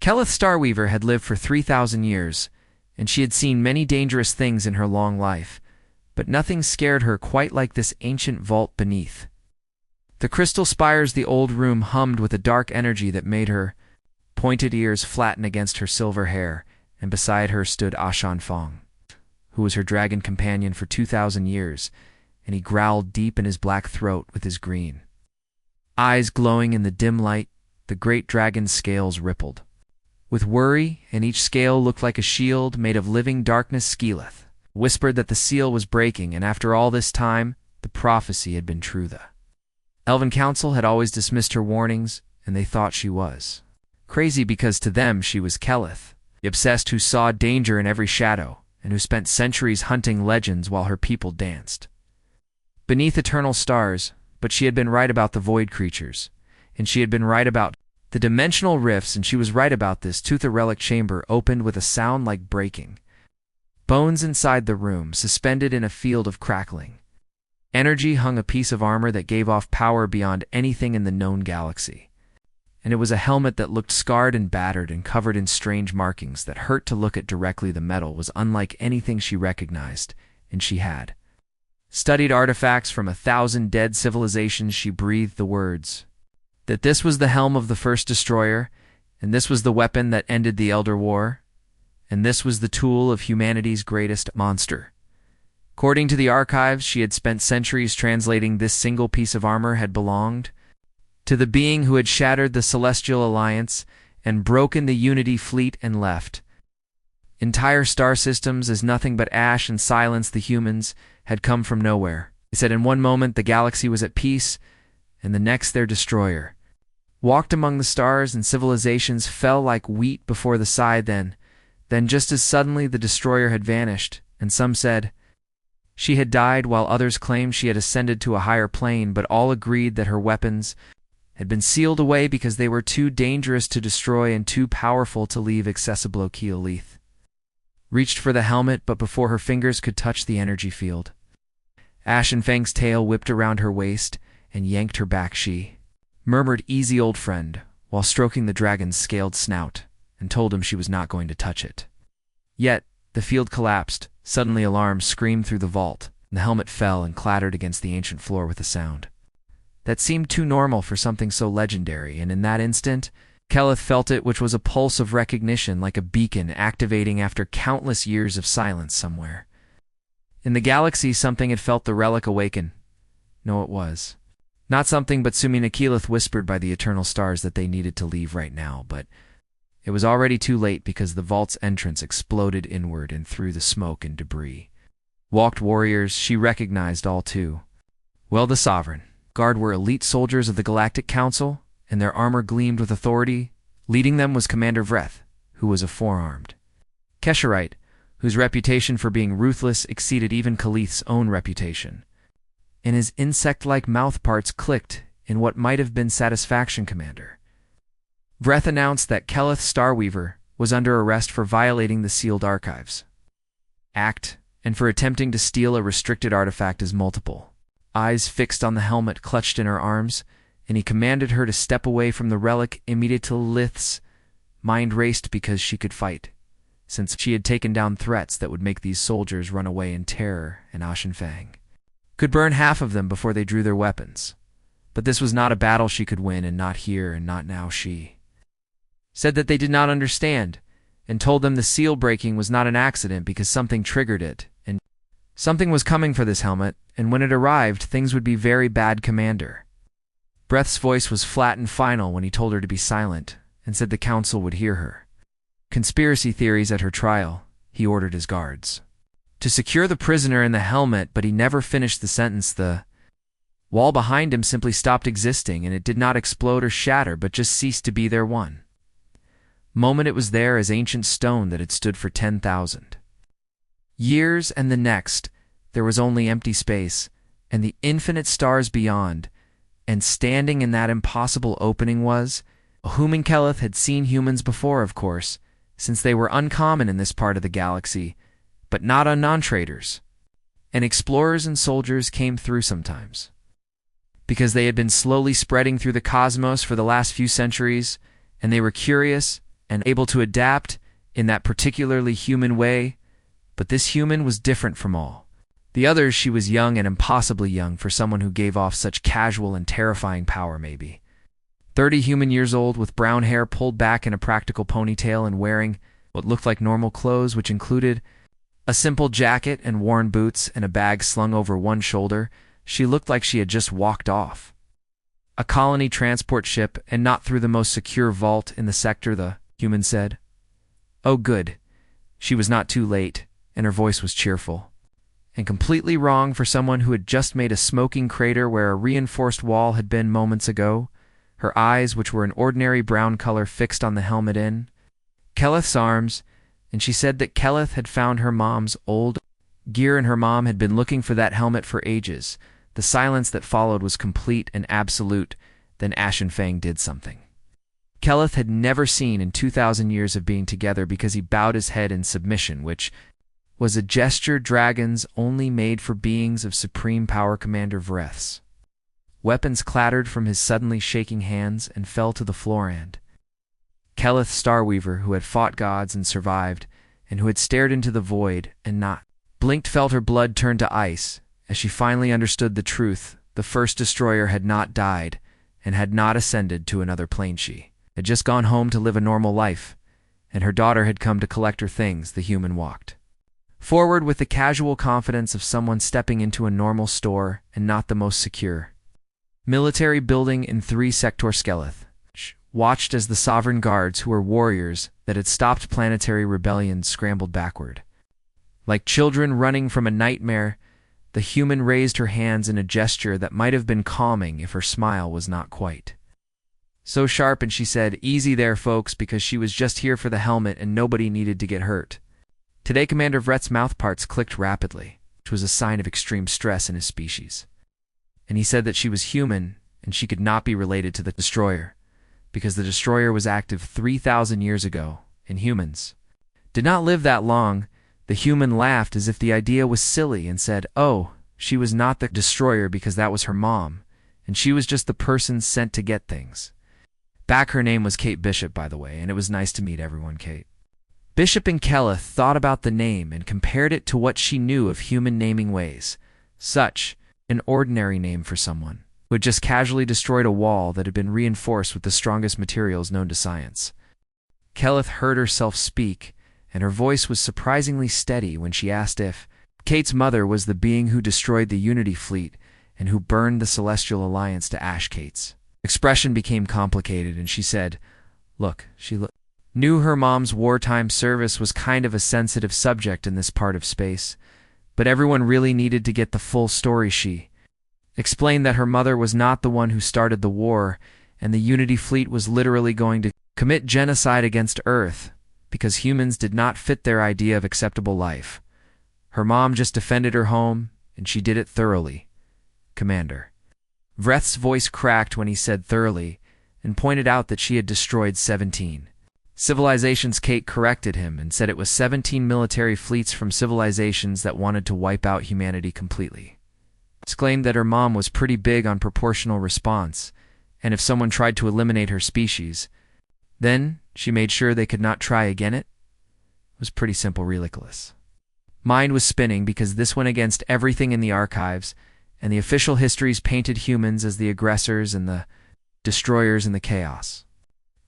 Kelith Starweaver had lived for 3,000 years, and she had seen many dangerous things in her long life, but nothing scared her quite like this ancient vault beneath. The crystal spires of the old room hummed with a dark energy that made her pointed ears flatten against her silver hair, and beside her stood Ashan Fong, who was her dragon companion for 2,000 years, and he growled deep in his black throat with his green eyes glowing in the dim light. The great dragon's scales rippled with worry, and each scale looked like a shield made of living darkness. Skeleth whispered that the seal was breaking, and after all this time, the prophecy had been true. The Elven Council had always dismissed her warnings, and they thought she was crazy because to them she was Kelith, the obsessed who saw danger in every shadow, and who spent centuries hunting legends while her people danced beneath eternal stars. But she had been right about the void creatures, and she had been right about the dimensional rifts, and she was right about this too. The relic chamber opened with a sound like breaking bones inside the room. Suspended in a field of crackling energy hung a piece of armor that gave off power beyond anything in the known galaxy, and it was a helmet that looked scarred and battered and covered in strange markings that hurt to look at directly. The metal was unlike anything she recognized, and she had studied artifacts from 1,000 dead civilizations. She breathed the words that this was the helm of the first destroyer, and this was the weapon that ended the Elder War, and this was the tool of humanity's greatest monster. According to the archives, she had spent centuries translating. This single piece of armor had belonged to the being who had shattered the Celestial Alliance and broken the Unity Fleet and left entire star systems as nothing but ash and silence. The humans had come from nowhere. He said in one moment the galaxy was at peace, and the next their destroyer walked among the stars, and civilizations fell like wheat before the scythe. Then just as suddenly the destroyer had vanished, and some said she had died, while others claimed she had ascended to a higher plane, but all agreed that her weapons had been sealed away because they were too dangerous to destroy and too powerful to leave accessible. Keolith reached for the helmet, but before her fingers could touch the energy field, Ashen Fang's tail whipped around her waist and yanked her back. She murmured, "Easy, old friend," while stroking the dragon's scaled snout, and told him she was not going to touch it. Yet the field collapsed. Suddenly alarms screamed through the vault, and the helmet fell and clattered against the ancient floor with a sound that seemed too normal for something so legendary, and in that instant Kelith felt it, which was a pulse of recognition, like a beacon activating after countless years of silence somewhere in the galaxy. Something had felt the relic awaken. No, it was not something but Sumina. Kelith whispered by the eternal stars that they needed to leave right now, but it was already too late because the vault's entrance exploded inward, and through the smoke and debris walked warriors she recognized all too well. The Sovereign Guard were elite soldiers of the Galactic Council, and their armor gleamed with authority. Leading them was Commander Vreth, who was a four-armed Kesherite, whose reputation for being ruthless exceeded even Kelith's own reputation, and his insect-like mouthparts clicked in what might have been satisfaction. Commander Vreth announced that Kelith Starweaver was under arrest for violating the sealed archives act and for attempting to steal a restricted artifact. His multiple eyes fixed on the helmet clutched in her arms, and he commanded her to step away from the relic immediately. Lith's mind raced because she could fight, since she had taken down threats that would make these soldiers run away in terror, and Ashen Fang could burn half of them before they drew their weapons. But this was not a battle she could win, and not here and not now. She said that they did not understand, and told them the seal breaking was not an accident because something triggered it, and something was coming for this helmet, and when it arrived, things would be very bad. Commander Vreth's voice was flat and final when he told her to be silent, and said the council would hear her conspiracy theories at her trial. He ordered his guards to secure the prisoner in the helmet, but he never finished the sentence. The wall behind him simply stopped existing, and it did not explode or shatter, but just ceased to be there. One moment it was there as ancient stone that had stood for 10,000 years, and the next there was only empty space and the infinite stars beyond. And standing in that impossible opening was a human. Kelith had seen humans before, of course, since they were uncommon in this part of the galaxy, but not on non-traders. And explorers and soldiers came through sometimes, because they had been slowly spreading through the cosmos for the last few centuries, and they were curious and able to adapt in that particularly human way, but this human was different from all. The others, she was young and impossibly young for someone who gave off such casual and terrifying power, maybe. 30 human years old with brown hair pulled back in a practical ponytail and wearing what looked like normal clothes, which included a simple jacket and worn boots and a bag slung over one shoulder. She looked like she had just walked off a colony transport ship and not through the most secure vault in the sector, the human said. Oh, good. She was not too late, and her voice was cheerful. And completely wrong for someone who had just made a smoking crater where a reinforced wall had been moments ago, her eyes, which were an ordinary brown color, fixed on the helmet in Keleth's arms, and she said that Keleth had found her mom's old gear and her mom had been looking for that helmet for ages. The silence that followed was complete and absolute. Then Ashen Fang did something Keleth had never seen in 2,000 years of being together, because he bowed his head in submission, which was a gesture dragons only made for beings of supreme power. Commander Vreth's weapons clattered from his suddenly shaking hands and fell to the floor, and Keleth Starweaver, who had fought gods and survived, and who had stared into the void and not blinked, felt her blood turn to ice as she finally understood the truth. The first destroyer had not died and had not ascended to another plane. She had just gone home to live a normal life, and her daughter had come to collect her things. The human walked forward with the casual confidence of someone stepping into a normal store and not the most secure military building in 3-sector. Skeleth watched as the sovereign guards, who were warriors that had stopped planetary rebellion, scrambled backward. Like children running from a nightmare, the human raised her hands in a gesture that might have been calming if her smile was not quite so sharp, and she said, "Easy there, folks," because she was just here for the helmet and nobody needed to get hurt. Today, Commander Vret's mouthparts clicked rapidly, which was a sign of extreme stress in his species. And he said that she was human and she could not be related to the destroyer, because the destroyer was active 3,000 years ago, and humans did not live that long. The human laughed as if the idea was silly and said, oh, she was not the destroyer because that was her mom, and she was just the person sent to get things back. Her name was Kate Bishop, by the way, and it was nice to meet everyone, Kate. Bishop and Keleth thought about the name and compared it to what she knew of human naming ways. Such an ordinary name for someone who had just casually destroyed a wall that had been reinforced with the strongest materials known to science. Keleth heard herself speak, and her voice was surprisingly steady when she asked if Kate's mother was the being who destroyed the Unity fleet and who burned the Celestial Alliance to ash. Kate's expression became complicated, and she said, look, she knew her mom's wartime service was kind of a sensitive subject in this part of space, but everyone really needed to get the full story. She explained that her mother was not the one who started the war, and the Unity fleet was literally going to commit genocide against Earth because humans did not fit their idea of acceptable life. Her mom just defended her home, and she did it thoroughly. Commander Vreth's voice cracked when he said thoroughly, and pointed out that she had destroyed 17 civilizations. Kate corrected him and said it was 17 military fleets from civilizations that wanted to wipe out humanity completely. Exclaimed that her mom was pretty big on proportional response, and if someone tried to eliminate her species, then she made sure they could not try again. It was pretty simple. Ridiculous. Mind was spinning because this went against everything in the archives, and the official histories painted humans as the aggressors and the destroyers in the chaos.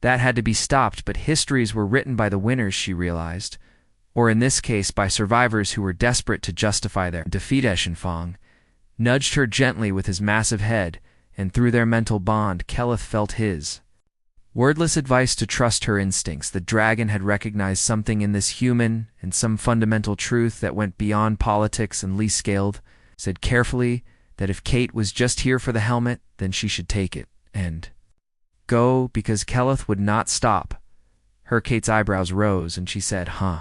That had to be stopped, but histories were written by the winners, she realized, or in this case by survivors who were desperate to justify their defeat. Ashen Fang nudged her gently with his massive head, and through their mental bond, Keleth felt his wordless advice to trust her instincts. The dragon had recognized something in this human, and some fundamental truth that went beyond politics, and Lee Scaled said carefully that if Kate was just here for the helmet, then she should take it and go, because Keleth would not stop. Kate's eyebrows rose, and she said, huh,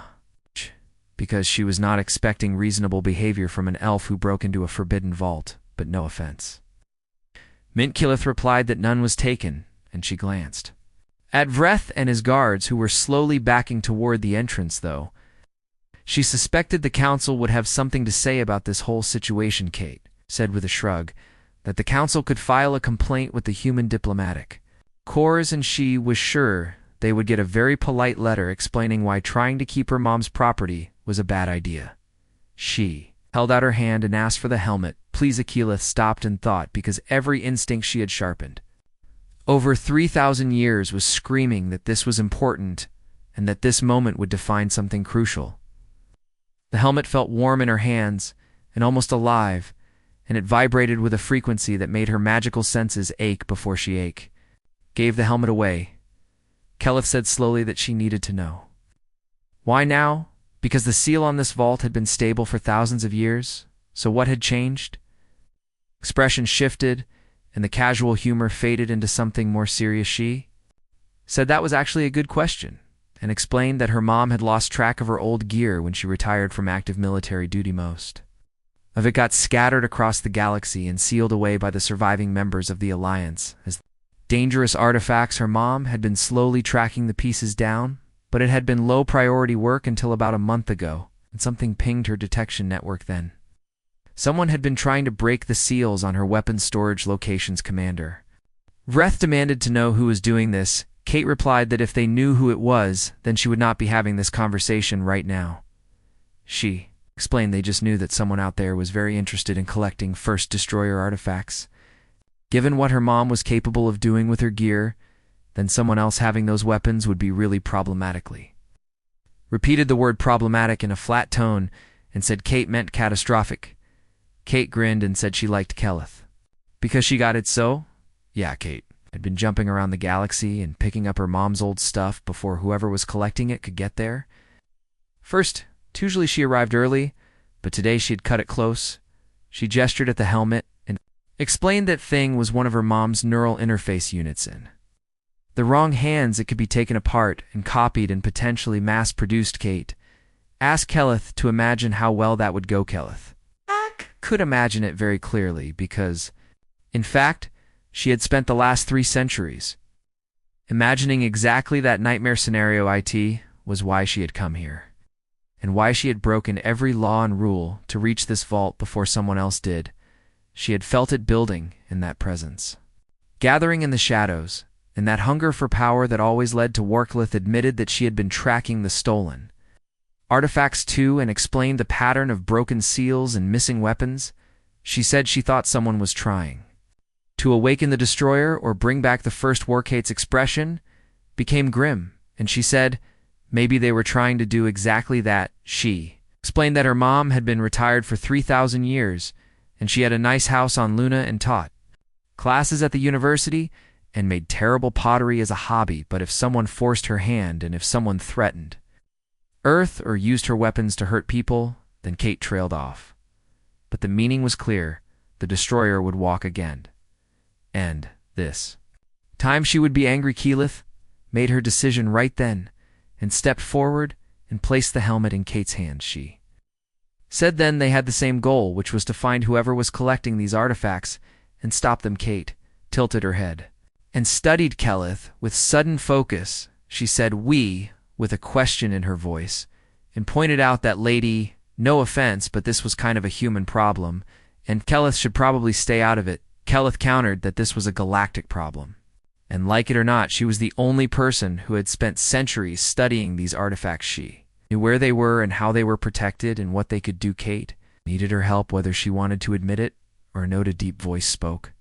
because she was not expecting reasonable behavior from an elf who broke into a forbidden vault, but no offense. Mint Keleth replied that none was taken, and she glanced at Vreth and his guards, who were slowly backing toward the entrance, though. She suspected the council would have something to say about this whole situation. Kate said with a shrug that the council could file a complaint with the human diplomatic corps, and she was sure they would get a very polite letter explaining why trying to keep her mom's property was a bad idea. She held out her hand and asked for the helmet. Please, Akilith stopped and thought, because every instinct she had sharpened over 3,000 years was screaming that this was important and that this moment would define something crucial. The helmet felt warm in her hands and almost alive, and it vibrated with a frequency that made her magical senses ache before she ache. Gave the helmet away. Kelith said slowly that she needed to know. Why now? Because the seal on this vault had been stable for thousands of years. So what had changed? Expression shifted, and the casual humor faded into something more serious. She said that was actually a good question, and explained that her mom had lost track of her old gear when she retired from active military duty. Most of it got scattered across the galaxy and sealed away by the surviving members of the Alliance as dangerous artifacts. Her mom had been slowly tracking the pieces down, but it had been low priority work until about a month ago, and something pinged her detection network then. Someone had been trying to break the seals on her weapons storage location's commander. Vreth demanded to know who was doing this. Kate replied that if they knew who it was, then she would not be having this conversation right now. She explained they just knew that someone out there was very interested in collecting First Destroyer artifacts. Given what her mom was capable of doing with her gear, then someone else having those weapons would be really problematically. Repeated the word problematic in a flat tone and said Kate meant catastrophic. Kate grinned and said she liked Kelith. Because she got it so? Yeah, Kate had been jumping around the galaxy and picking up her mom's old stuff before whoever was collecting it could get there. First, usually she arrived early, but today she had cut it close. She gestured at the helmet and explained that thing was one of her mom's neural interface units in the wrong hands. It could be taken apart and copied and potentially mass-produced. Kate asked Kelith to imagine how well that would go. Kelith could imagine it very clearly because, in fact, she had spent the last 3 centuries imagining exactly that nightmare scenario. It was why she had come here, and why she had broken every law and rule to reach this vault before someone else did. She had felt it building in that presence, gathering in the shadows, and that hunger for power that always led to Warklith admitted that she had been tracking the stolen artifacts too, and explained the pattern of broken seals and missing weapons. She said she thought someone was trying to awaken the destroyer or bring back the first war. Kate's expression became grim, and she said maybe they were trying to do exactly that. She explained that her mom had been retired for 3,000 years, and she had a nice house on Luna and taught classes at the university and made terrible pottery as a hobby, but if someone forced her hand and if someone threatened Earth or used her weapons to hurt people, then Kate trailed off. But the meaning was clear. The destroyer would walk again. And this time she would be angry. Kelith made her decision right then and stepped forward and placed the helmet in Kate's hand. She said then they had the same goal, which was to find whoever was collecting these artifacts and stop them. Kate tilted her head and studied Kelith with sudden focus. She said we, with a question in her voice, and pointed out that lady, no offense, but this was kind of a human problem, and Kelith should probably stay out of it. Kelith countered that this was a galactic problem. And like it or not, she was the only person who had spent centuries studying these artifacts. She knew where they were and how they were protected and what they could do. Kate needed her help whether she wanted to admit it or not. A deep voice spoke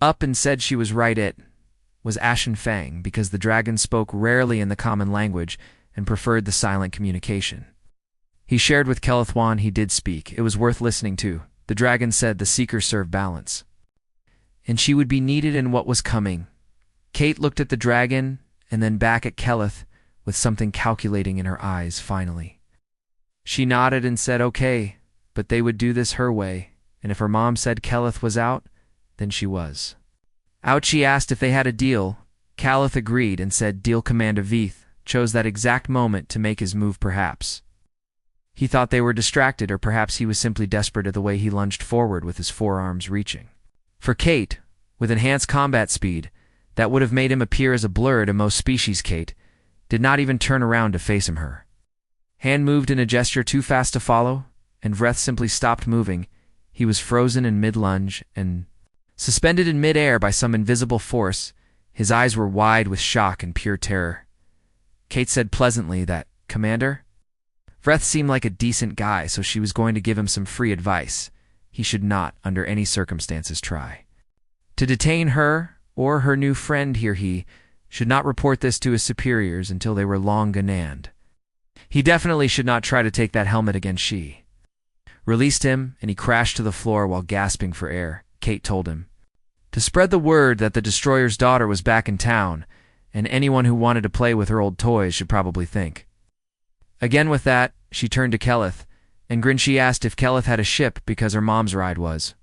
up and said she was right. It was Ashen Fang, because the dragon spoke rarely in the common language and preferred the silent communication. He shared with Kelith when he did speak. It was worth listening to. The dragon said the seeker served balance, and she would be needed in what was coming. Kate looked at the dragon and then back at Kelith with something calculating in her eyes. Finally, she nodded and said okay, but they would do this her way, and if her mom said Kelith was out, then she was out. She asked if they had a deal. Kelith agreed and said deal. Commander Veeth chose that exact moment to make his move. Perhaps he thought they were distracted, or perhaps he was simply desperate at the way he lunged forward with his forearms reaching for Kate with enhanced combat speed that would have made him appear as a blur to most species. Kate did not even turn around to face him. Her hand moved in a gesture too fast to follow, and Vreth simply stopped moving. He was frozen in mid-lunge and suspended in mid-air by some invisible force. His eyes were wide with shock and pure terror. Kate said pleasantly that, "Commander?" Vreth seemed like a decent guy, so she was going to give him some free advice. He should not, under any circumstances, try to detain her or her new friend here. He should not report this to his superiors until they were long gananned. He definitely should not try to take that helmet again. She released him, and he crashed to the floor while gasping for air. Kate told him to spread the word that the destroyer's daughter was back in town, and anyone who wanted to play with her old toys should probably think. Again with that, she turned to Keleth, and grinned. She asked if Keleth had a ship because her mom's ride was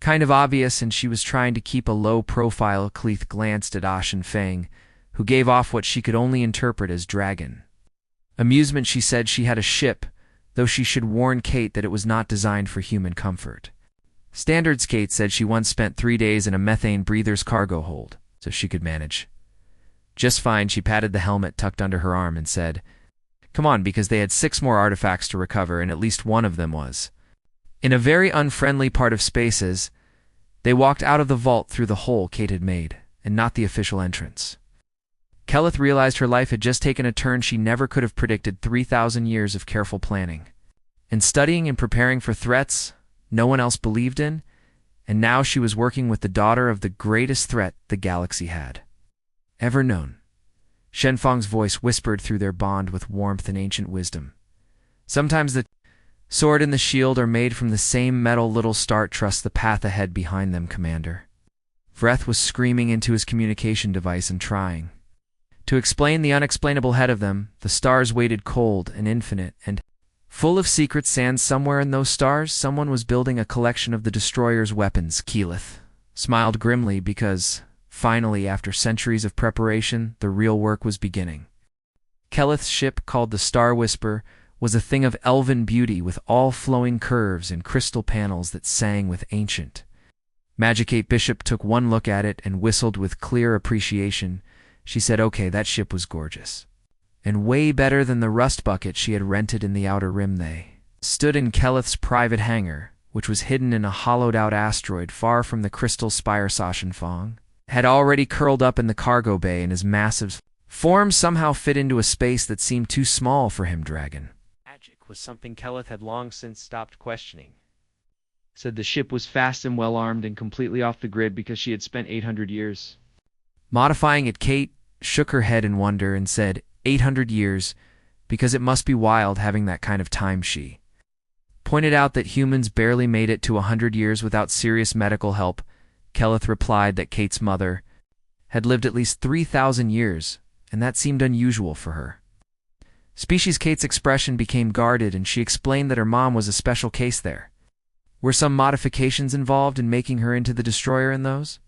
kind of obvious, and she was trying to keep a low profile. Keleth glanced at Ash and Fang, who gave off what she could only interpret as dragon amusement. She said she had a ship, though she should warn Kate that it was not designed for human comfort standards. Kate said she once spent 3 days in a methane breather's cargo hold, so she could manage just fine. She patted the helmet tucked under her arm and said, "Come on," because they had 6 more artifacts to recover, and at least one of them was in a very unfriendly part of spaces. They walked out of the vault through the hole Kate had made, and not the official entrance. Keleth realized her life had just taken a turn she never could have predicted. 3,000 years of careful planning and studying and preparing for threats no one else believed in, and now she was working with the daughter of the greatest threat the galaxy had ever known. Shenfang's voice whispered through their bond with warmth and ancient wisdom. "Sometimes the sword and the shield are made from the same metal. Little start, trust the path ahead behind them, Commander." Vreth was screaming into his communication device and trying to explain the unexplainable ahead of them. The stars waited, cold and infinite and full of secret sands. Somewhere in those stars, someone was building a collection of the destroyer's weapons. Keleth smiled grimly because, finally, after centuries of preparation, the real work was beginning. Keleth's ship, called the Star Whisper, was a thing of elven beauty with all flowing curves and crystal panels that sang with ancient magic. Kate Bishop took one look at it and whistled with clear appreciation. She said, "Okay, that ship was gorgeous, and way better than the rust bucket she had rented in the Outer Rim." They stood in Keleth's private hangar, which was hidden in a hollowed-out asteroid far from the crystal spire. Shenfang had already curled up in the cargo bay, and his massive form somehow fit into a space that seemed too small for him. Dragon magic was something Keleth had long since stopped questioning. Said the ship was fast and well-armed and completely off the grid because she had spent 800 years modifying it. Kate shook her head in wonder and said, 800 years, because it must be wild having that kind of time. She pointed out that humans barely made it to 100 years without serious medical help. Keleth replied that Kate's mother had lived at least 3,000 years, and that seemed unusual for her species. Kate's expression became guarded, and she explained that her mom was a special case. There were some modifications involved in making her into the destroyer, and those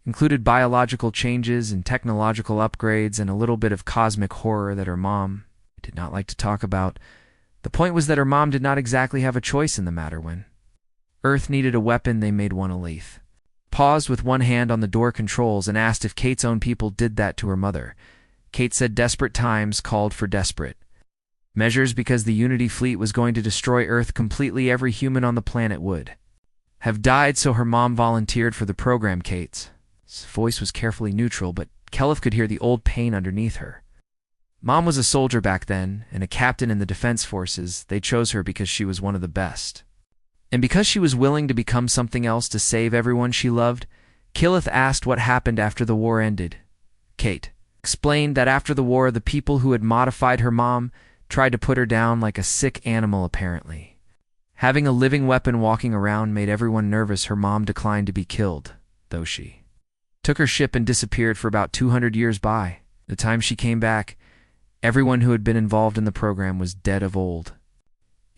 included biological changes and technological upgrades and a little bit of cosmic horror that her mom did not like to talk about. The point was that her mom did not exactly have a choice in the matter. When Earth needed a weapon, they made one. Aleth paused with one hand on the door controls and asked if Kate's own people did that to her mother. Kate said desperate times called for desperate measures because the Unity fleet was going to destroy Earth completely. Every human on the planet would have died, so her mom volunteered for the program. Kate's voice was carefully neutral, but Keleth could hear the old pain underneath her. Mom was a soldier back then, and a captain in the defense forces. They chose her because she was one of the best, and because she was willing to become something else to save everyone she loved. Keleth asked what happened after the war ended. Kate explained that after the war, the people who had modified her mom tried to put her down like a sick animal. Apparently, having a living weapon walking around made everyone nervous. Her mom declined to be killed, though she took her ship and disappeared for about 200 years. By the time she came back, everyone who had been involved in the program was dead of old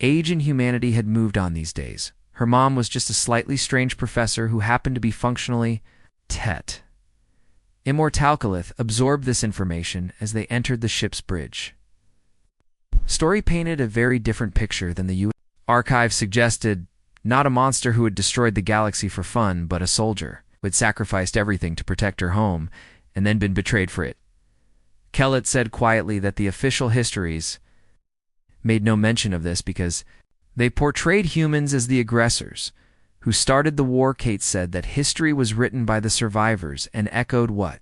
age, and humanity had moved on these days. Her mom was just a slightly strange professor who happened to be functionally immortal. Keleth absorbed this information as they entered the ship's bridge. Story painted a very different picture than the U.S. archive suggested. Not a monster who had destroyed the galaxy for fun, but a soldier who had sacrificed everything to protect her home and then been betrayed for it. Keleth said quietly that the official histories made no mention of this because they portrayed humans as the aggressors who started the war. Kate said that history was written by the survivors and echoed what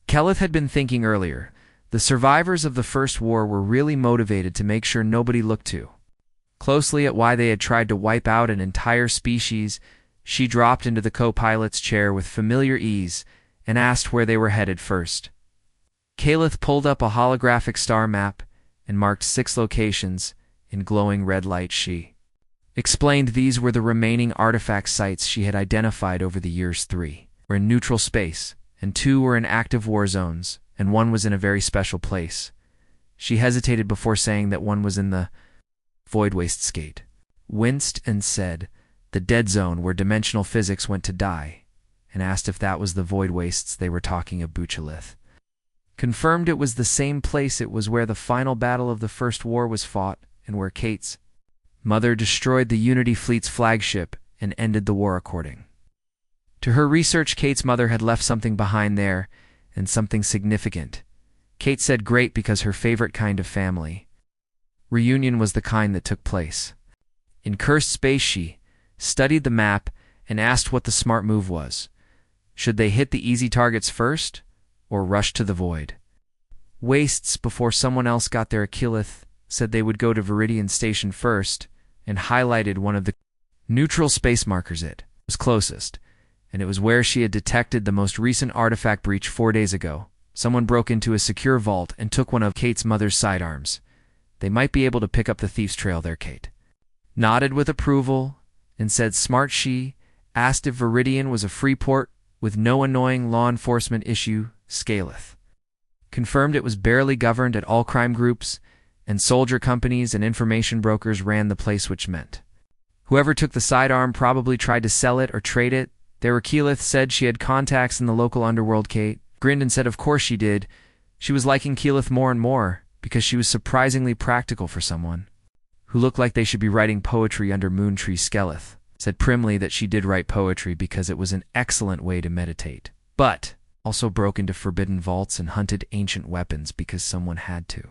Keleth had been thinking earlier. The survivors of the First War were really motivated to make sure nobody looked too closely at why they had tried to wipe out an entire species. She dropped into the co-pilot's chair with familiar ease and asked where they were headed first. Caliph pulled up a holographic star map and marked 6 locations in glowing red light. She explained these were the remaining artifact sites she had identified over the years. 3 were in neutral space, and 2 were in active war zones, and 1 was in a very special place. She hesitated before saying that 1 was in the void wastegate, winced and said, the dead zone where dimensional physics went to die, and asked if that was the void wastes they were talking of. Buchalith confirmed it was the same place. It was where the final battle of the First War was fought, and where Kate's mother destroyed the Unity fleet's flagship and ended the war. According to her research, Kate's mother had left something behind there, and something significant. Kate said great, because her favorite kind of family reunion was the kind that took place in cursed space. She studied the map and asked what the smart move was. Should they hit the easy targets first, or rush to the void wastes before someone else got there? Akilith said they would go to Viridian Station first, and highlighted one of the neutral space markers. It was closest, and it was where she had detected the most recent artifact breach 4 days ago. Someone broke into a secure vault and took one of Kate's mother's sidearms. They might be able to pick up the thief's trail there. Kate nodded with approval and said smart. She asked if Viridian was a free port with no annoying law enforcement issue. Scaleth confirmed it was barely governed at all. Crime groups and soldier companies and information brokers ran the place, which meant whoever took the sidearm probably tried to sell it or trade it. There were Keyleth said she had contacts in the local underworld. Kate grinned and said of course she did. She was liking Keyleth more and more, because she was surprisingly practical for someone who looked like they should be writing poetry under Moontree. Skeleth said primly that she did write poetry because it was an excellent way to meditate, but also broke into forbidden vaults and hunted ancient weapons because someone had to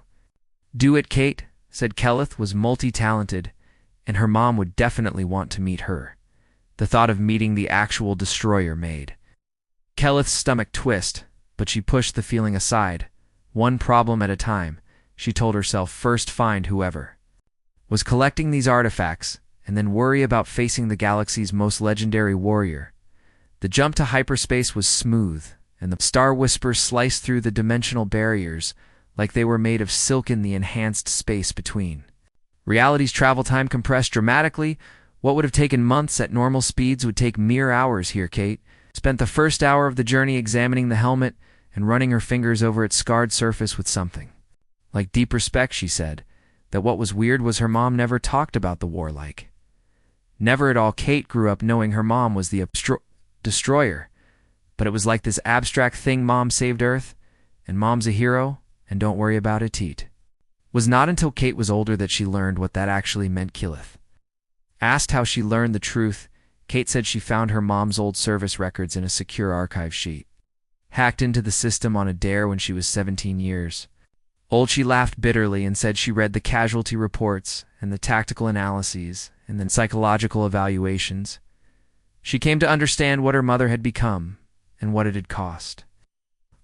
do it. Kate said Kelleth was multi-talented, and her mom would definitely want to meet her. The thought of meeting the actual destroyer made Kelleth's stomach twist, but she pushed the feeling aside. One problem at a time, she told herself. First find whoever was collecting these artifacts, and then worry about facing the galaxy's most legendary warrior. The jump to hyperspace was smooth, and the star whispers sliced through the dimensional barriers like they were made of silk. In the enhanced space between reality's travel time compressed dramatically. What would have taken months at normal speeds would take mere hours here. Kate spent the first hour of the journey examining the helmet and running her fingers over its scarred surface with something like deep respect. She said that what was weird was her mom never talked about the war, like never at all. Kate grew up knowing her mom was the destroyer, but it was like this abstract thing. Mom saved Earth, and Mom's a hero, and don't worry about it. It was not until Kate was older that she learned what that actually meant. Keyleth asked how she learned the truth. Kate said she found her mom's old service records in a secure archive sheet, hacked into the system on a dare when she was 17 years old. She laughed bitterly and said she read the casualty reports and the tactical analyses and then psychological evaluations. She came to understand what her mother had become and what it had cost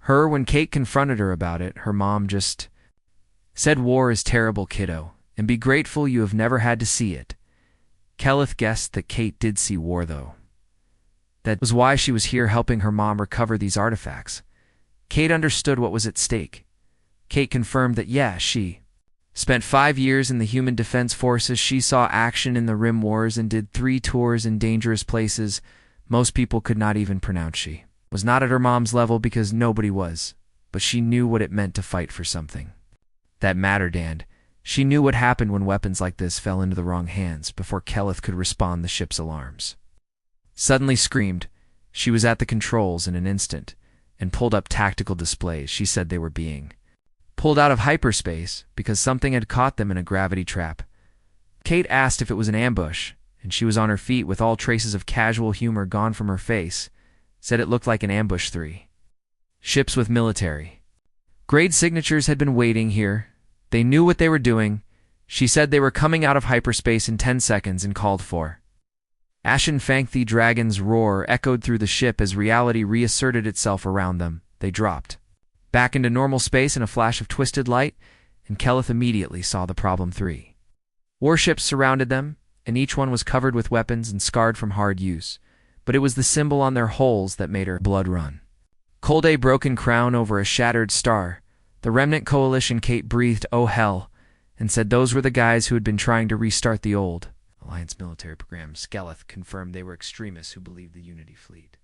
her. When Kate confronted her about it, her mom just said, "War is terrible, kiddo, and be grateful you have never had to see it." Kelleth guessed that Kate did see war, though. That was why she was here helping her mom recover these artifacts. Kate understood what was at stake. Kate confirmed that, yeah, she spent 5 years in the Human Defense Forces. She saw action in the Rim Wars and did 3 tours in dangerous places most people could not even pronounce. She was not at her mom's level because nobody was, but she knew what it meant to fight for something that mattered, and she knew what happened when weapons like this fell into the wrong hands. Before Kelleth could respond, the ship's alarms suddenly screamed. She was at the controls in an instant and pulled up tactical displays. She said they were being pulled out of hyperspace because something had caught them in a gravity trap. Kate asked if it was an ambush, and she was on her feet with all traces of casual humor gone from her face. Said it looked like an ambush. 3 ships with military grade signatures had been waiting here. They knew what they were doing. She said they were coming out of hyperspace in 10 seconds and called for Ashen Fang. The dragon's roar echoed through the ship as reality reasserted itself around them. They dropped back into normal space in a flash of twisted light, and Keleth immediately saw the problem. 3 warships surrounded them, and each one was covered with weapons and scarred from hard use, but it was the symbol on their hulls that made her blood run. Cold a broken crown over a shattered star. The remnant coalition. Kate breathed, "Oh hell," and said those were the guys who had been trying to restart the old Alliance military program. Skeleth confirmed they were extremists who believed the Unity Fleet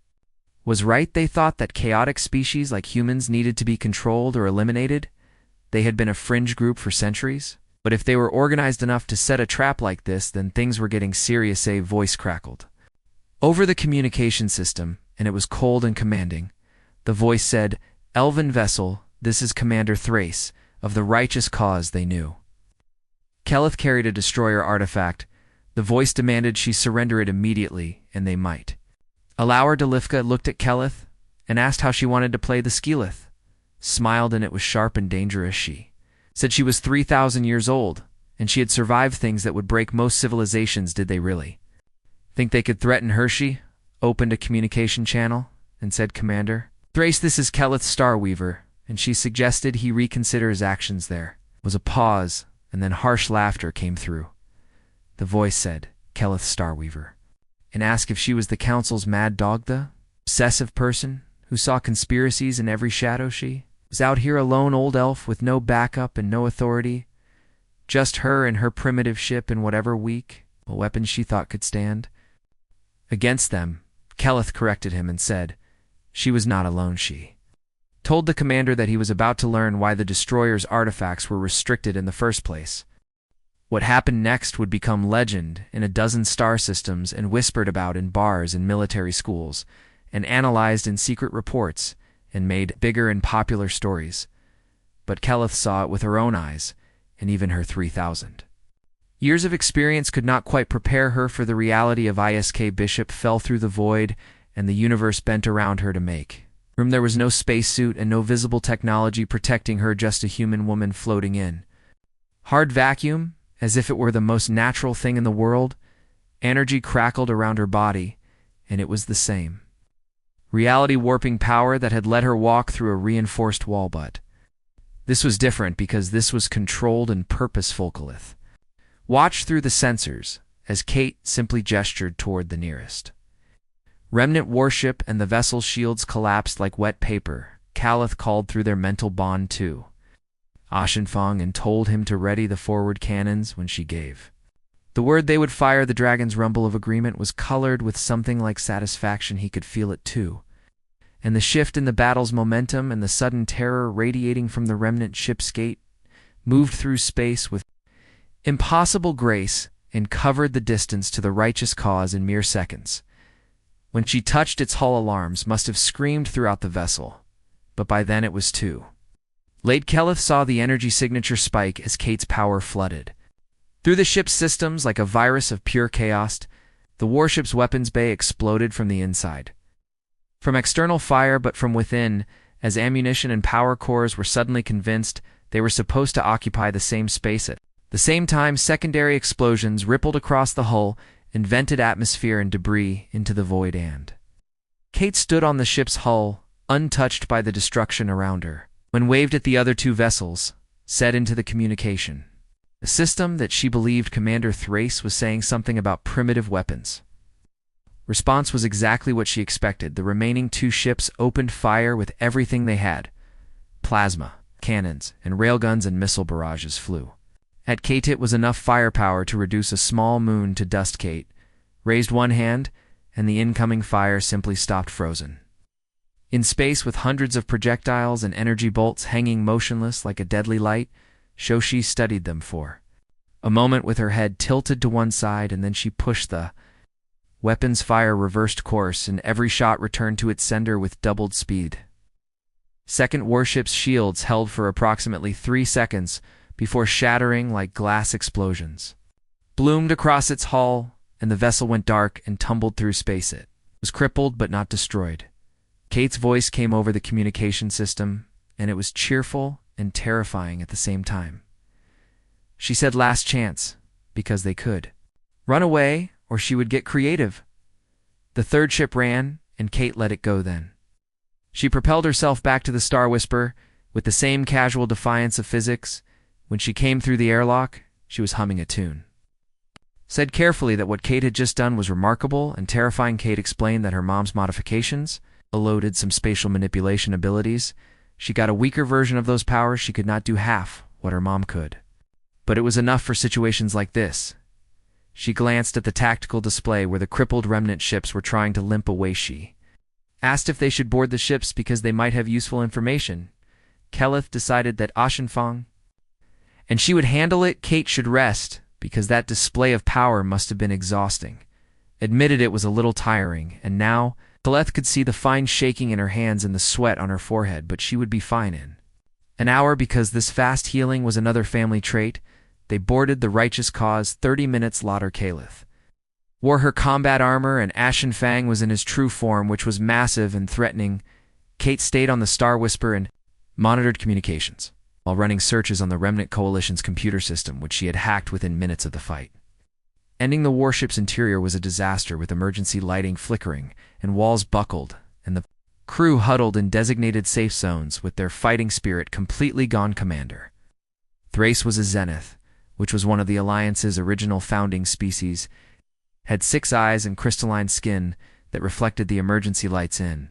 was right. They thought that chaotic species like humans needed to be controlled or eliminated. They had been a fringe group for centuries. But if they were organized enough to set a trap like this, then things were getting serious. A voice crackled over the communication system, and it was cold and commanding. The voice said, "Elven vessel, this is Commander Thrace, of the righteous cause they knew." Keleth carried a destroyer artifact. The voice demanded she surrender it immediately, and they might. Allower Delifka looked at Keleth and asked how she wanted to play the Skeleth. Smiled, and it was sharp and dangerous. She said she was 3,000 years old, and she had survived things that would break most civilizations. Did they really think they could threaten her? She opened a communication channel and said, "Commander Thrace, this is Keleth Starweaver," and she suggested he reconsider his actions. There was a pause, and then harsh laughter came through. The voice said, "Keleth Starweaver," and asked if she was the Council's mad dog, the obsessive person who saw conspiracies in every shadow. She was out here a lone old elf with no backup and no authority, just her and her primitive ship and whatever weak weapons she thought could stand against them. Keleth corrected him and said she was not alone. She told the commander that he was about to learn why the destroyer's artifacts were restricted in the first place. What happened next would become legend in a dozen star systems and whispered about in bars and military schools, and analyzed in secret reports and made bigger and popular stories. But Keleth saw it with her own eyes, and even her 3,000 years of experience could not quite prepare her for the reality of ISK. Bishop fell through the void, and the universe bent around her to make room. There was no spacesuit and no visible technology protecting her, just a human woman floating in hard vacuum, as if it were the most natural thing in the world. Energy crackled around her body, and it was the same reality warping power that had let her walk through a reinforced wall. But this was different because this was controlled and purposeful. Keleth watched through the sensors as Kate simply gestured toward the nearest remnant warship, and the vessel's shields collapsed like wet paper. Keleth called through their mental bond to Ashenfong and told him to ready the forward cannons. When she gave the word they would fire, the dragon's rumble of agreement was colored with something like satisfaction. He could feel it too, and the shift in the battle's momentum and the sudden terror radiating from the remnant ship's gate moved through space with impossible grace and covered the distance to the righteous cause in mere seconds. When she touched its hull, alarms must have screamed throughout the vessel, but by then it was too late. Keleth saw the energy signature spike as Kate's power flooded through the ship's systems like a virus of pure chaos. The warship's weapons bay exploded from the inside, from external fire, but from within, as ammunition and power cores were suddenly convinced they were supposed to occupy the same space at the same time. Secondary explosions rippled across the hull and vented atmosphere and debris into the void, and Kate stood on the ship's hull, untouched by the destruction around her, when waved at the other two vessels, said into the communication a system that she believed Commander Thrace was saying something about primitive weapons. Response was exactly what she expected. The remaining two ships opened fire with everything they had. Plasma, cannons, and railguns and missile barrages flew at Kate. It was enough firepower to reduce a small moon to dust. Kate raised one hand, and the incoming fire simply stopped, frozen in space, with hundreds of projectiles and energy bolts hanging motionless like a deadly light. Shoshi studied them for a moment with her head tilted to one side, and then she pushed the weapon's fire reversed course, and every shot returned to its sender with doubled speed. Second warship's shields held for approximately 3 seconds before shattering like glass explosions bloomed across its hull, and the vessel went dark and tumbled through space. It was crippled but not destroyed. Kate's voice came over the communication system, and it was cheerful and terrifying at the same time. She said, "Last chance," because they could run away or she would get creative. The third ship ran, and Kate let it go then. She propelled herself back to the Star Whisper With the same casual defiance of physics, when she came through the airlock, she was humming a tune. Said carefully that what Kate had just done was remarkable and terrifying. Kate explained that her mom's modifications loaded some spatial manipulation abilities. She got a weaker version of those powers. She could not do half what her mom could. But it was enough for situations like this. She glanced at the tactical display where the crippled remnant ships were trying to limp away. She asked if they should board the ships because they might have useful information. Keleth decided that Ashenfang and she would handle it. Kate should rest because that display of power must have been exhausting. Admitted it was a little tiring, and now Keleth could see the fine shaking in her hands and the sweat on her forehead, but she would be fine in an hour because this fast healing was another family trait. They boarded the Righteous Cause 30 minutes later. Keleth wore her combat armor and Ashenfang was in his true form, which was massive and threatening. Kate stayed on the Star Whisper and monitored communications while running searches on the Remnant Coalition's computer system, which she had hacked within minutes of the fight. Ending the warship's interior was a disaster, with emergency lighting flickering and walls buckled, and the crew huddled in designated safe zones with their fighting spirit completely gone. Commander Thrace was a Zenith, which was one of the Alliance's original founding species, had 6 eyes and crystalline skin that reflected the emergency lights in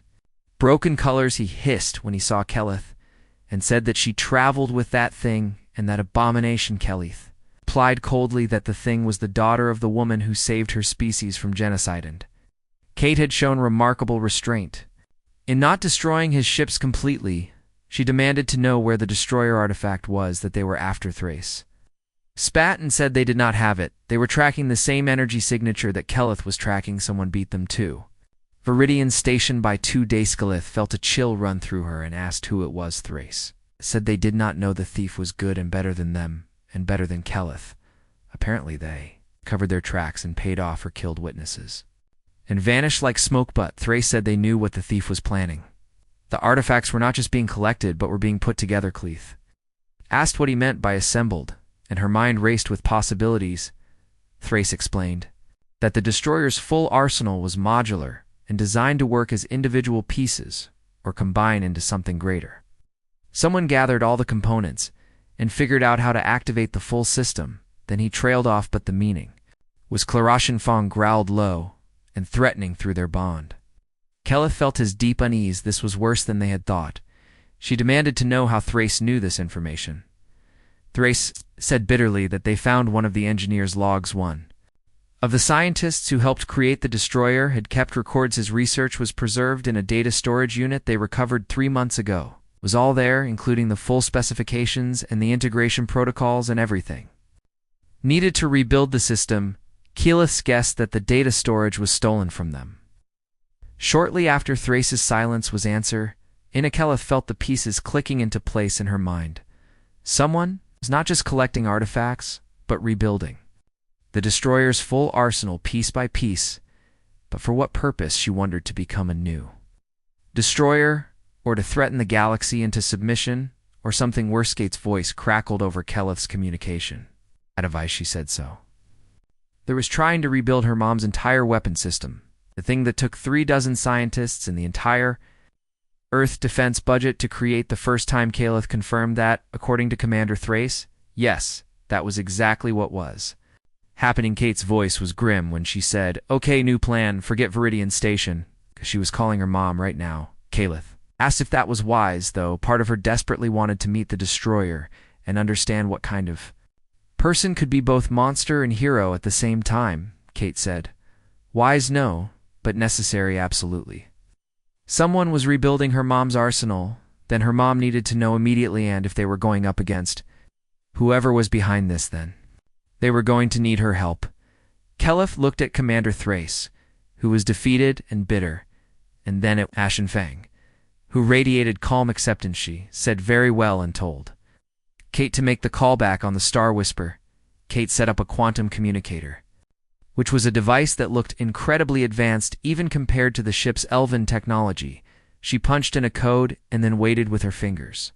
broken colors. He hissed when he saw Keleth and said that she traveled with that thing, and that abomination. Keleth replied coldly that the thing was the daughter of the woman who saved her species from genocide, and Kate had shown remarkable restraint in not destroying his ships completely. She demanded to know where the destroyer artifact was that they were after. Thrace spat and said they did not have it. They were tracking the same energy signature that Keleth was tracking. Someone beat them too. Viridian Station by 2 days. Keleth felt a chill run through her and asked who it was. Thrace said they did not know. The thief was good and better than them, and better than Keleth. Apparently they covered their tracks and paid off or killed witnesses and vanished like smoke. But Thrace said they knew what the thief was planning. The artifacts were not just being collected, but were being put together. Keleth asked what he meant by assembled, and her mind raced with possibilities. Thrace explained that the destroyer's full arsenal was modular and designed to work as individual pieces or combine into something greater. Someone gathered all the components and figured out how to activate the full system. Then he trailed off, but the meaning was Ashenfang growled low and threatening through their bond. Keleth felt his deep unease. This was worse than they had thought. She demanded to know how Thrace knew this information. Thrace said bitterly that they found one of the engineer's logs. One of the scientists who helped create the destroyer had kept records. His research was preserved in a data storage unit they recovered 3 months ago. It was all there, including the full specifications and the integration protocols and everything needed to rebuild the system. Keleth guessed that the data storage was stolen from them. Shortly after Thrace's silence was answer, Keleth felt the pieces clicking into place in her mind. Someone was not just collecting artifacts, but rebuilding the destroyer's full arsenal piece by piece. But for what purpose, she wondered, to become a new destroyer, or to threaten the galaxy into submission, or something worse? Kate's voice crackled over Keleth's communication. Advice, she said so. There was trying to rebuild her mom's entire weapon system, the thing that took 36 scientists and the entire Earth defense budget to create the first time. Keleth confirmed that, according to Commander Thrace, yes, that was exactly what was happening. Kate's voice was grim when she said, "Okay, new plan, forget Viridian Station," because she was calling her mom right now. Keleth asked if that was wise, though part of her desperately wanted to meet the destroyer and understand what kind of person could be both monster and hero at the same time. Kate said, "Wise, no, but necessary, absolutely." Someone was rebuilding her mom's arsenal, then her mom needed to know immediately, and if they were going up against whoever was behind this, then they were going to need her help. Keleth looked at Commander Thrace, who was defeated and bitter, and then at Ashenfang, who radiated calm acceptance. She said, "Very well," and told Kate to make the callback on the Star Whisper. Kate set up a quantum communicator, which was a device that looked incredibly advanced even compared to the ship's Elven technology. She punched in a code and then waited with her fingers,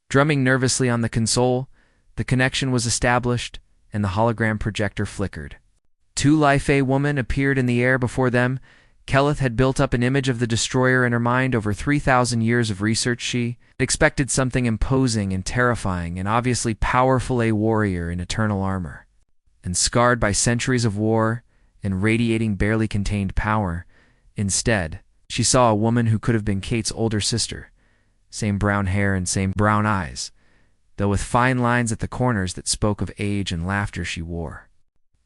drumming nervously on the console. The connection was established, and the hologram projector flickered. 2 Life A woman appeared in the air before them. Keleth had built up an image of the destroyer in her mind over 3,000 years of research. She expected something imposing and terrifying and obviously powerful, a warrior in eternal armor. And scarred by centuries of war and radiating barely contained power, instead, she saw a woman who could have been Kate's older sister. Same brown hair and same brown eyes, though with fine lines at the corners that spoke of age and laughter. She wore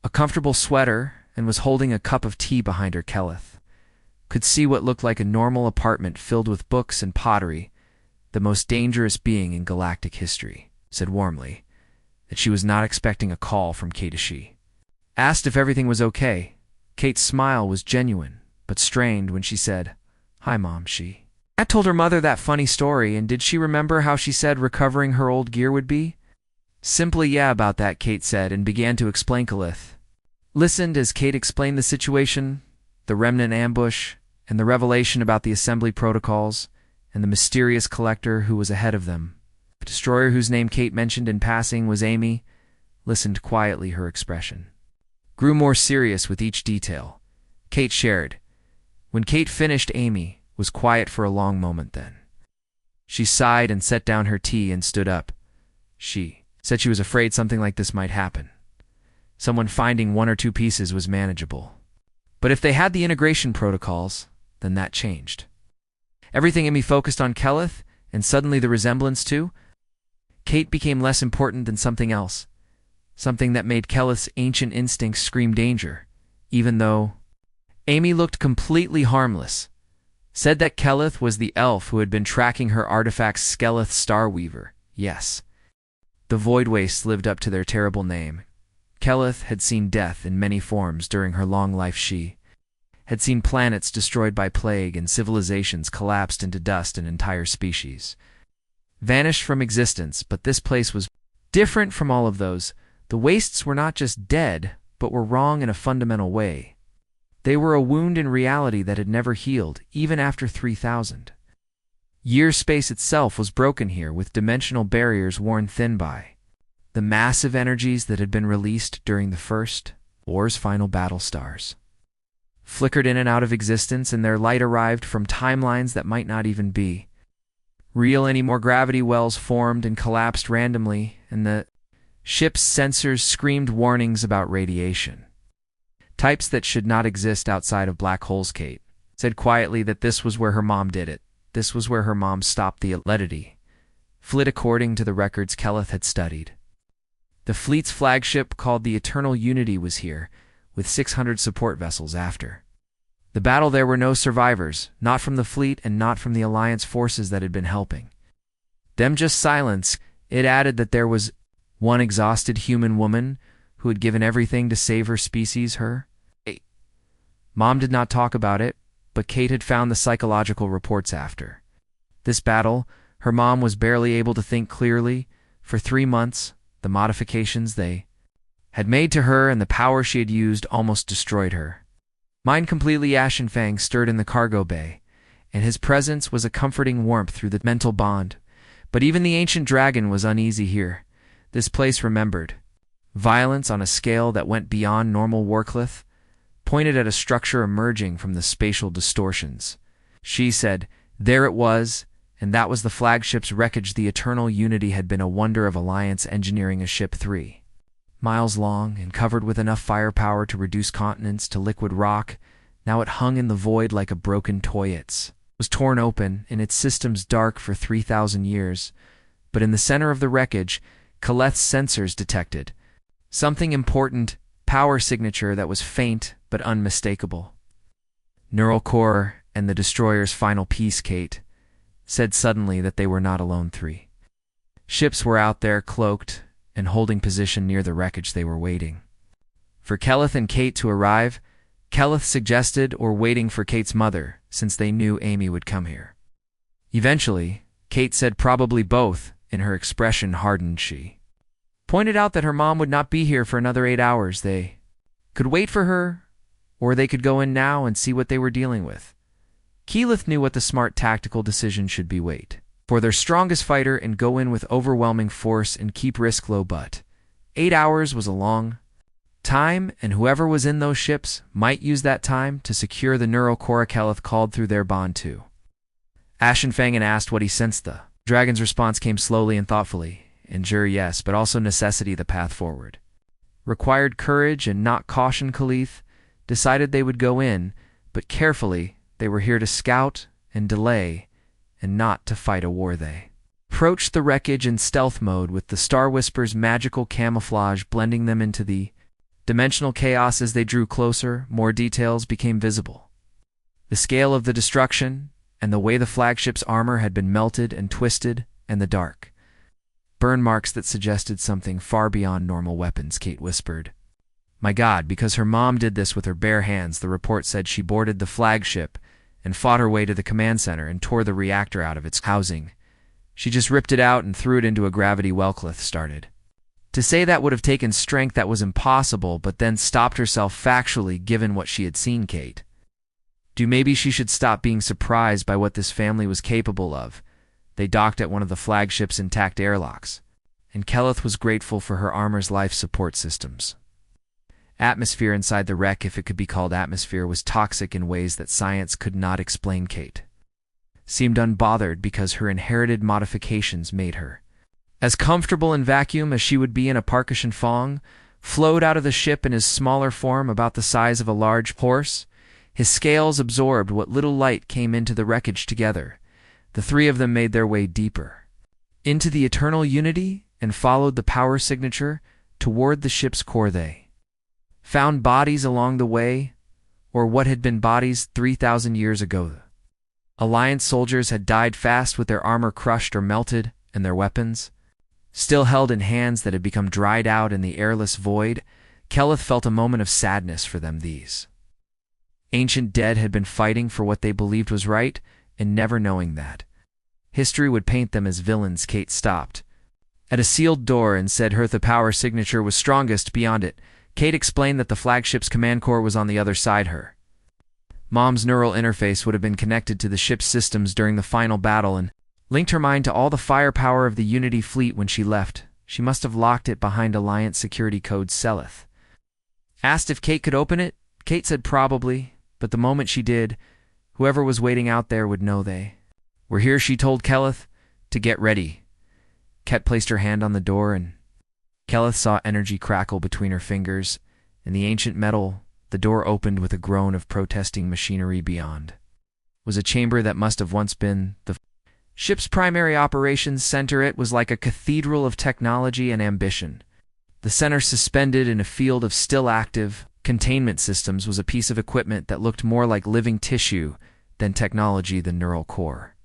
a comfortable sweater and was holding a cup of tea behind her. Keleth could see what looked like a normal apartment filled with books and pottery. The most dangerous being in galactic history said warmly that she was not expecting a call from Kate. She asked if everything was okay. Kate's smile was genuine, but strained when she said, "Hi, Mom." She had told her mother that funny story, and did she remember how she said recovering her old gear would be? Simply, yeah, about that, Kate said, and began to explain. Keleth listened as Kate explained the situation, the remnant ambush, and the revelation about the assembly protocols, and the mysterious collector who was ahead of them. The destroyer whose name Kate mentioned in passing was Amy. Listened quietly. Her expression grew more serious with each detail Kate shared. When Kate finished, Amy was quiet for a long moment. Then she sighed and set down her tea and stood up. She said she was afraid something like this might happen. Someone finding one or two pieces was manageable. But if they had the integration protocols, then that changed everything. Amy focused on Keleth, and suddenly the resemblance to Kate became less important than something else, something that made Keleth's ancient instincts scream danger, even though Amy looked completely harmless. Said that Keleth was the elf who had been tracking her artifacts. Skeleth Starweaver. Yes, the Void Wastes lived up to their terrible name. Keleth had seen death in many forms during her long life. She had seen planets destroyed by plague and civilizations collapsed into dust and entire species vanished from existence, but this place was different from all of those. The wastes were not just dead, but were wrong in a fundamental way. They were a wound in reality that had never healed, even after 3,000 years. Space itself was broken here, with dimensional barriers worn thin by the massive energies that had been released during the First War's final battle. Stars flickered in and out of existence, and their light arrived from timelines that might not even be real anymore. Gravity wells formed and collapsed randomly, and the ship's sensors screamed warnings about radiation, types that should not exist outside of black holes. Kate said quietly that this was where her mom did it. This was where her mom stopped the Atletity fleet according to the records Keleth had studied. The fleet's flagship, called the Eternal Unity, was here, with 600 support vessels. After the battle, there were no survivors, not from the fleet and not from the Alliance forces that had been helping them, just silence. It added that there was one exhausted human woman who had given everything to save her species. Her mom did not talk about it, but Kate had found the psychological reports. After this battle, her mom was barely able to think clearly. For 3 months, the modifications they had made to her and the power she had used almost destroyed her mind completely. Ashenfang stirred in the cargo bay, and his presence was a comforting warmth through the mental bond. But even the ancient dragon was uneasy here. This place remembered violence on a scale that went beyond normal. Warcliffe pointed at a structure emerging from the spatial distortions. She said, there it was, and that was the flagship's wreckage. The Eternal Unity had been a wonder of Alliance engineering, a ship 3 miles long and covered with enough firepower to reduce continents to liquid rock. Now it hung in the void like a broken toy. It was torn open, and its systems dark for 3,000 years. But in the center of the wreckage, Keleth's sensors detected something important, power signature that was faint but unmistakable. Neural core and the destroyer's final piece. Kate said suddenly that they were not alone. 3 ships were out there, cloaked and holding position near the wreckage. They were waiting for Keleth and Kate to arrive. Keleth suggested, or waiting for Kate's mother, since they knew Amy would come here eventually. Kate said probably both, and her expression hardened. She pointed out that her mom would not be here for another 8 hours. They could wait for her, or they could go in now and see what they were dealing with. Keleth knew what the smart tactical decision should be: wait for their strongest fighter and go in with overwhelming force and keep risk low. But 8 hours was a long Time, and whoever was in those ships might use that time to secure the neural core Keleth called through their bond to. Ashenfang asked what he sensed. The dragon's response came slowly and thoughtfully. Endure, yes, but also necessity the path forward. Required courage and not caution. Keleth decided they would go in, but carefully. They were here to scout and delay, and not to fight a war. They approached the wreckage in stealth mode with the Star Whisper's magical camouflage blending them into the dimensional chaos. As they drew closer, more details became visible. The scale of the destruction, and the way the flagship's armor had been melted and twisted, and the dark burn marks that suggested something far beyond normal weapons. Kate whispered, "My God," because her mom did this with her bare hands. The report said she boarded the flagship and fought her way to the command center and tore the reactor out of its housing. She just ripped it out and threw it into a gravity well. Keleth started to say that would have taken strength. That was impossible, but then stopped herself factually given what she had seen. Kate, do maybe she should stop being surprised by what this family was capable of. They docked at one of the flagship's intact airlocks, and Keleth was grateful for her armor's life support systems. Atmosphere inside the wreck, if it could be called atmosphere, was toxic in ways that science could not explain. Kate seemed unbothered because her inherited modifications made her as comfortable in vacuum as she would be in a Parkishan Fong. Flowed out of the ship in his smaller form, about the size of a large horse. His scales absorbed what little light came into the wreckage together. The three of them made their way deeper into the eternal unity and followed the power signature toward the ship's core. They found bodies along the way, or what had been bodies 3,000 years ago. Alliance soldiers had died fast with their armor crushed or melted, and their weapons still held in hands that had become dried out in the airless void. Keleth felt a moment of sadness for them. These ancient dead had been fighting for what they believed was right, and never knowing that history would paint them as villains. Kate stopped at a sealed door and said the power signature was strongest beyond it. Kate explained that the flagship's command core was on the other side. Her mom's neural interface would have been connected to the ship's systems during the final battle and linked her mind to all the firepower of the Unity fleet when she left. She must have locked it behind Alliance security code. Seleth asked if Kate could open it. Kate said probably, but the moment she did, whoever was waiting out there would know they were here. She told Keleth to get ready. Ket placed her hand on the door, and Keleth saw energy crackle between her fingers. In the ancient metal, the door opened with a groan of protesting machinery. Beyond was a chamber that must have once been the ship's primary operations center. It was like a cathedral of technology and ambition. The center, suspended in a field of still active containment systems, was a piece of equipment that looked more like living tissue than technology, the neural core.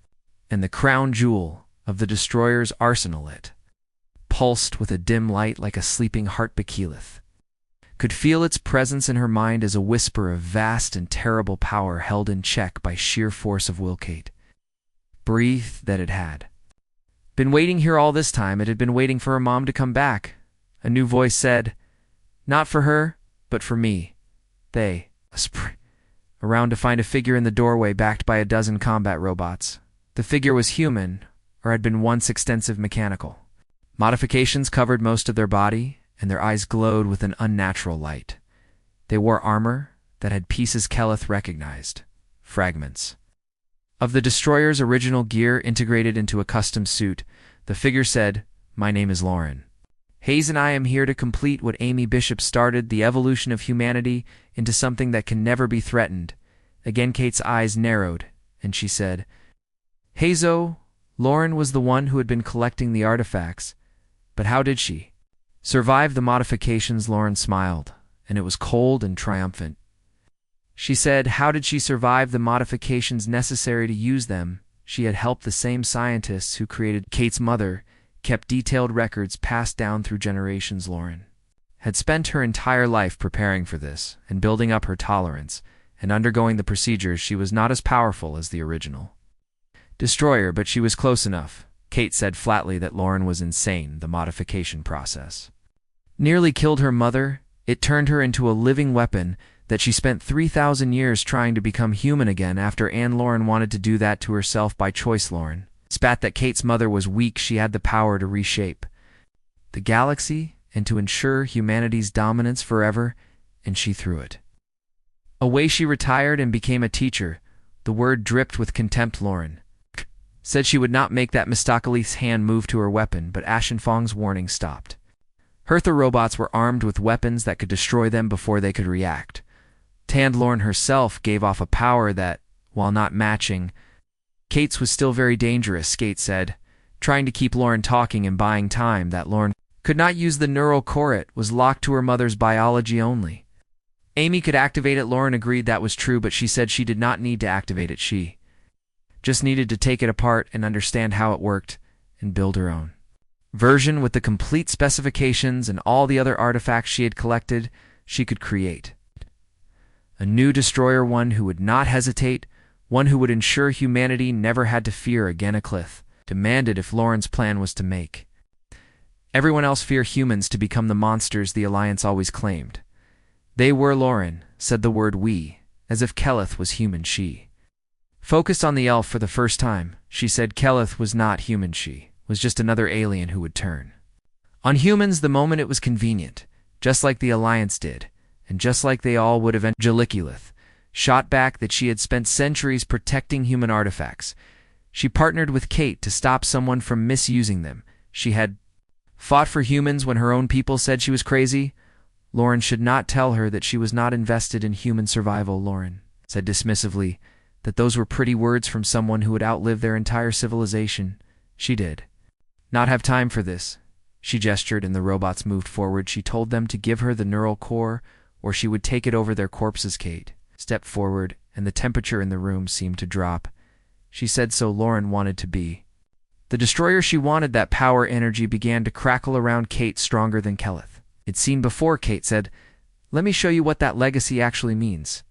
And the crown jewel of the destroyer's arsenal, it pulsed with a dim light like a sleeping heart. Keleth could feel its presence in her mind as a whisper of vast and terrible power held in check by sheer force of will. Kate breathed that it had been waiting here all this time. It had been waiting for her mom to come back. A new voice said, "Not for her, but for me." They around to find a figure in the doorway backed by a dozen combat robots. The figure was human, or had been once extensive mechanical. Modifications covered most of their body, and their eyes glowed with an unnatural light. They wore armor that had pieces Keleth recognized, fragments of the destroyer's original gear integrated into a custom suit. The figure said, "My name is Lauren Hayes, and I am here to complete what Amy Bishop started, the evolution of humanity into something that can never be threatened." Again Kate's eyes narrowed, and she said, "Hazo, Lauren was the one who had been collecting the artifacts, but how did she survive the modifications?" Lauren smiled, and it was cold and triumphant. She said, "How did she survive the modifications necessary to use them? She had helped the same scientists who created Kate's mother, kept detailed records passed down through generations." Lauren had spent her entire life preparing for this and building up her tolerance and undergoing the procedures. She was not as powerful as the original destroyer, but she was close enough. Kate said flatly that Lauren was insane. The modification process nearly killed her mother. It turned her into a living weapon that she spent 3,000 years trying to become human again. After Anne, Lauren wanted to do that to herself by choice. Lauren spat that Kate's mother was weak. She had the power to reshape the galaxy and to ensure humanity's dominance forever, and she threw it. Away she retired and became a teacher. The word dripped with contempt. Lauren said she would not make that Mistocalith's hand move to her weapon, but Ashenfong's warning stopped. Hertha robots were armed with weapons that could destroy them before they could react. Tandlorn herself gave off a power that, while not matching Kate's, was still very dangerous, Kate said, trying to keep Lauren talking and buying time. That Lauren could not use the neural core. It was locked to her mother's biology only. Amy could activate it. Lauren agreed that was true, but she said she did not need to activate it. She just needed to take it apart and understand how it worked and build her own version with the complete specifications and all the other artifacts she had collected. She could create a new destroyer, one who would not hesitate, one who would ensure humanity never had to fear again. Cliff demanded if Lauren's plan was to make everyone else fear humans, to become the monsters the Alliance always claimed they were. Lauren said the word we, as if Keleth was human. She focused on the elf for the first time. She said Keleth was not human. She was just another alien who would turn on humans the moment it was convenient, just like the Alliance did, and just like they all would have. Angeliculith shot back that she had spent centuries protecting human artifacts. She partnered with Kate to stop someone from misusing them. She had fought for humans when her own people said she was crazy. Lauren should not tell her that she was not invested in human survival. Lauren said dismissively that those were pretty words from someone who would outlive their entire civilization. She did not have time for this. She gestured and the robots moved forward. She told them to give her the neural core or she would take it over their corpses. Kate stepped forward and the temperature in the room seemed to drop. She said so Lauren wanted to be the destroyer she wanted. That power energy began to crackle around Kate, stronger than Keleth. It's seen before. Kate said, "Let me show you what that legacy actually means."